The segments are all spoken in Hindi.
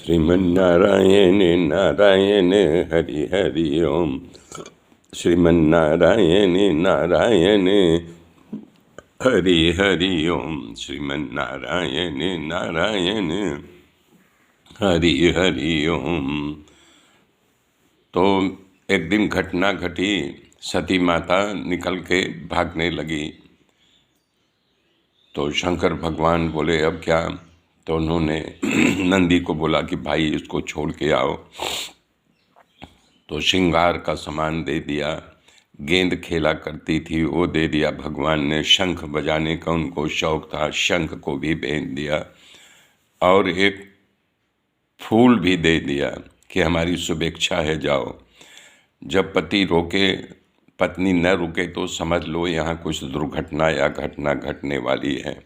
श्रीमन्नारायण नारायण हरि हरि ओम। श्रीमन्नारायण नारायण हरि हरि ओम। श्रीमन्नारायण नारायण हरि हरि ओम। तो एक दिन घटना घटी, सती माता निकल के भागने लगी। तो शंकर भगवान बोले अब क्या? तो उन्होंने नंदी को बोला कि भाई इसको छोड़ के आओ। तो श्रृंगार का सामान दे दिया, गेंद खेला करती थी वो दे दिया भगवान ने। शंख बजाने का उनको शौक था, शंख को भी भेज दिया और एक फूल भी दे दिया कि हमारी शुभेच्छा है, जाओ। जब पति रोके, पत्नी न रुके तो समझ लो यहाँ कुछ दुर्घटना या घटना घटने वाली है।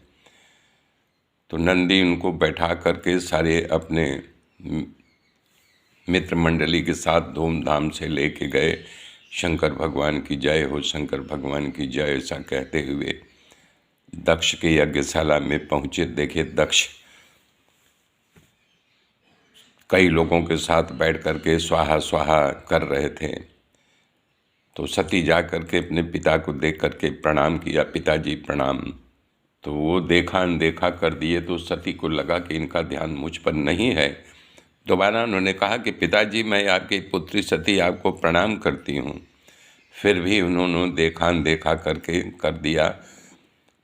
तो नंदी उनको बैठा करके सारे अपने मित्र मंडली के साथ धूमधाम से लेके गए। शंकर भगवान की जय हो, शंकर भगवान की जय, ऐसा कहते हुए दक्ष के यज्ञशाला में पहुँचे। देखे दक्ष कई लोगों के साथ बैठ करके स्वाहा स्वाहा कर रहे थे। तो सती जा करके अपने पिता को देख करके प्रणाम किया, पिताजी प्रणाम। तो वो देखा अनदेखा कर दिए। तो सती को लगा कि इनका ध्यान मुझ पर नहीं है। दोबारा उन्होंने कहा कि पिताजी मैं आपकी पुत्री सती आपको प्रणाम करती हूँ। फिर भी उन्होंने देखा अनदेखा करके कर दिया।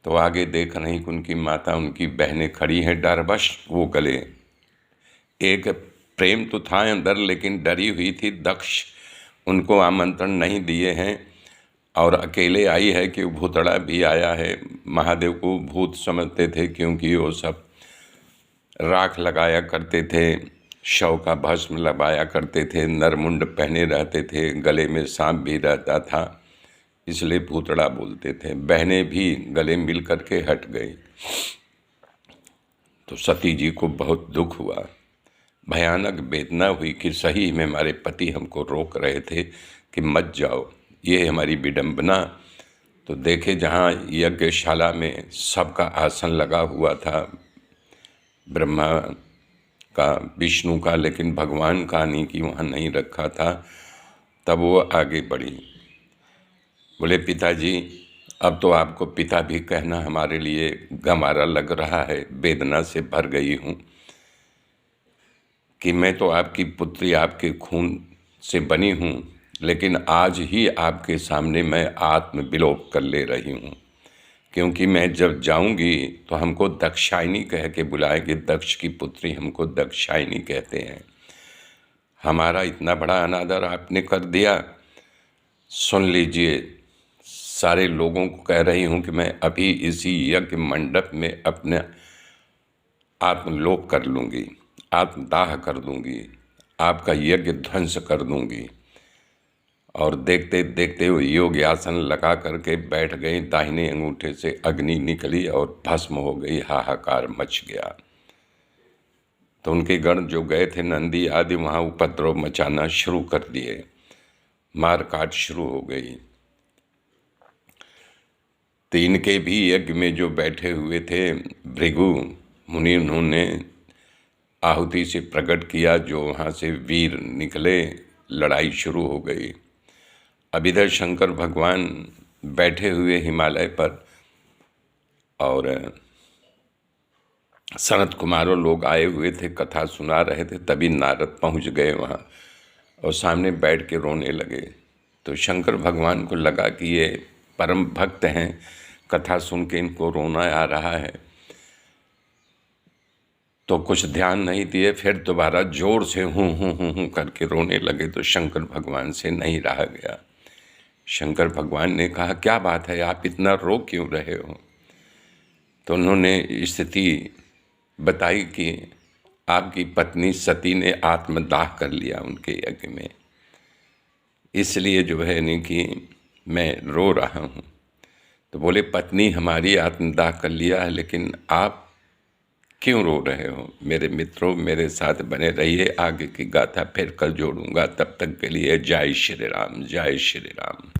तो आगे देख रही कि उनकी माता उनकी बहनें खड़ी हैं, डरवश वो गले। एक प्रेम तो था अंदर लेकिन डरी हुई थी। दक्ष उनको आमंत्रण नहीं दिए हैं और अकेले आई है कि भूतड़ा भी आया है। महादेव को भूत समझते थे क्योंकि वो सब राख लगाया करते थे, शव का भस्म लगाया करते थे, नरमुंड पहने रहते थे, गले में सांप भी रहता था, इसलिए भूतड़ा बोलते थे। बहनें भी गले मिल करके हट गई। तो सती जी को बहुत दुख हुआ, भयानक वेदना हुई कि सही में हमारे पति हमको रोक रहे थे कि मत जाओ, ये हमारी विडंबना। तो देखे जहाँ यज्ञशाला में सबका आसन लगा हुआ था, ब्रह्मा का, विष्णु का, लेकिन भगवान का नहीं कि वहाँ नहीं रखा था। तब वो आगे बढ़ी, बोले पिताजी अब तो आपको पिता भी कहना हमारे लिए गंवारा लग रहा है। वेदना से भर गई हूँ कि मैं तो आपकी पुत्री, आपके खून से बनी हूँ, लेकिन आज ही आपके सामने मैं आत्म विलोप कर ले रही हूँ। क्योंकि मैं जब जाऊँगी तो हमको दक्षायनी कह के बुलाएंगे। दक्ष की पुत्री हमको दक्षायनी कहते हैं। हमारा इतना बड़ा अनादर आपने कर दिया। सुन लीजिए, सारे लोगों को कह रही हूँ कि मैं अभी इसी यज्ञ मंडप में अपने आत्मलोप कर लूँगी, आत्मदाह कर दूँगी, आपका यज्ञ ध्वंस कर दूँगी। और देखते देखते वो योग आसन लगा करके बैठ गई। दाहिने अंगूठे से अग्नि निकली और भस्म हो गई, हाहाकार मच गया। तो उनके गण जो गए थे नंदी आदि, वहाँ उपद्रव मचाना शुरू कर दिए, मार काट शुरू हो गई। तो इनके भी यज्ञ में जो बैठे हुए थे भृगु मुनि, उन्होंने आहुति से प्रकट किया। जो वहाँ से वीर निकले, लड़ाई शुरू हो गई। अब इधर शंकर भगवान बैठे हुए हिमालय पर और सनत कुमारों लोग आए हुए थे, कथा सुना रहे थे। तभी नारद पहुँच गए वहाँ और सामने बैठ के रोने लगे। तो शंकर भगवान को लगा कि ये परम भक्त हैं, कथा सुन के इनको रोना आ रहा है। तो कुछ ध्यान नहीं दिए, फिर दोबारा जोर से हूँ करके रोने लगे। तो शंकर भगवान से नहीं रहा गया। शंकर भगवान ने कहा क्या बात है, आप इतना रो क्यों रहे हो? तो उन्होंने स्थिति बताई कि आपकी पत्नी सती ने आत्मदाह कर लिया उनके यज्ञ में, इसलिए जो है नहीं कि मैं रो रहा हूँ। तो बोले पत्नी हमारी आत्मदाह कर लिया है, लेकिन आप क्यों रो रहे हो? मेरे मित्रों, मेरे साथ बने रहिए, आगे की गाथा फिर कल जोड़ूंगा। तब तक के लिए जय श्री राम, जय श्री राम।